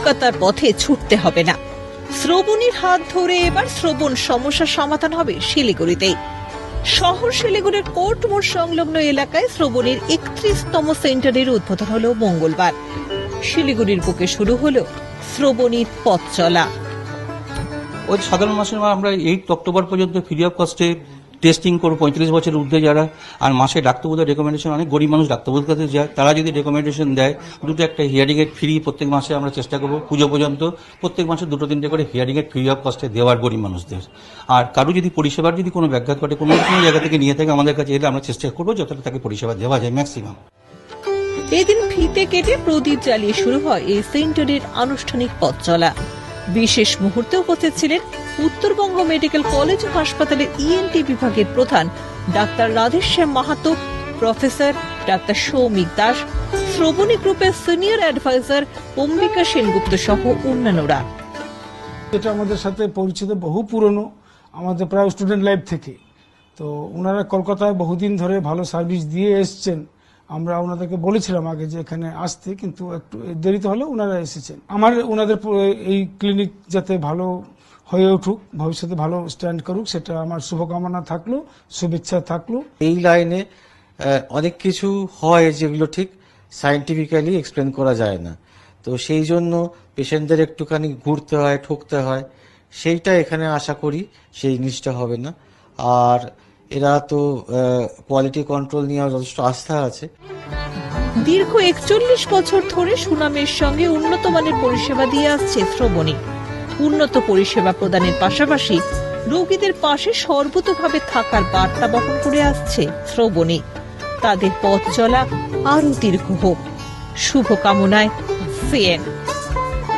কলকাতার পথে ছুটতে হবে না। শ্রবণীর হাত ধরে এবার শ্রবণ সমস্যার সমাধান হবে শিলিগুড়িতেই। শহর শিলিগুড়ির কোর্ট মোড় সংলগ্ন এলাকায় শ্রবণীর 31তম সেন্টারের উদ্বোধন হলো মঙ্গলবার। শিলিগুড়ির বুকে শুরু হলো শ্রবণীর পথ চলা। ওই সাধারণ মাসের আমরা 8 অক্টোবর পর্যন্ত ফ্রি অফ কস্টে টেস্টিং করবো 35 বছরের ঊর্ধ্বে যারা, আর মাসে ডাক্তারবাবুদের রেকমেন্ডেশন, অনেক গরিব মানুষ ডাক্তারবাবুর কাছে যায়, তারা যদি রেকমেন্ডেশন দেয় দুটো একটা হিয়ারিং এর ফ্রি প্রত্যেক মাসে আমরা চেষ্টা করবো পুজো পর্যন্ত প্রত্যেক মাসে 2-3টে করে হিয়ারিং এর ফ্রি অফ কস্টে দেওয়ার গরিব মানুষদের। আর কারো যদি পরিষেবার যদি কোনো ব্যাঘাত ঘটে কোনো জায়গা থেকে নিয়ে থাকে আমাদের কাছে এলে আমরা চেষ্টা করবো যতটা তাকে পরিষেবা দেওয়া যায় ম্যাক্সিমাম। এদিন ফিতে কেটে প্রদীপ জ্বালিয়ে শুরু হয় এই সেন্টারের আনুষ্ঠানিক পথ চলা। বিশেষ মুহূর্তে উপস্থিত ছিলেন উত্তরবঙ্গ মেডিকেল কলেজ ও হাসপাতালের ইএনটি বিভাগের প্রধান doctor Radheshyam Mahato, professor doctor Soumik Das, Shrabani গ্রুপের সিনিয়র অ্যাডভাইজার অম্বিকা সেনগুপ্ত সহ অন্যান্যরা। এটা আমাদের সাথে পরিচিত, বহু পুরনো, আমাদের প্রায় স্টুডেন্ট লাইফ থেকে। তো ওনারা কলকাতায় বহুদিন ধরে ভালো সার্ভিস দিয়ে এসছেন। আমরা ওনাদেরকে বলেছিলাম আগে যে এখানে আসতে, কিন্তু একটু দেরিতে হলেও ওনারা এসেছেন। আমার ওনাদের এই ক্লিনিক যাতে ভালো হয়ে উঠুক, ভবিষ্যতে ভালো স্ট্যান্ড করুক, সেটা আমার শুভকামনা থাকলো, শুভেচ্ছা থাকলো। এই লাইনে অনেক কিছু হয় যেগুলো ঠিক সায়েন্টিফিক্যালি এক্সপ্লেন করা যায় না, তো সেই জন্য পেশেন্টদের একটুখানি ঘুরতে হয়, ঠকতে হয়। সেইটা এখানে আশা করি সেই জিনিসটা হবে না। আর এরা তো কোয়ালিটি কন্ট্রোল নিয়ে যথেষ্ট আস্থা আছে। দীর্ঘ 41 বছর ধরে সুনামের সঙ্গে উন্নত মানের পরিষেবা দিয়ে আসছে শ্রবণী। উন্নত পরিষেবা প্রদানের পাশাপাশি রোগীদের পাশে সর্বতোভাবে থাকার বার্তা বহন করে আসছে শ্রবণী। তাদের পথ চলা আরো দীর্ঘ হোক, শুভকামনায় সিএন।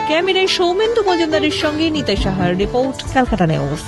ক্যামেরায় সৌমেন্দু মজুমদারের সঙ্গে নিতাই সাহার রিপোর্ট, ক্যালকাটা নিউজ।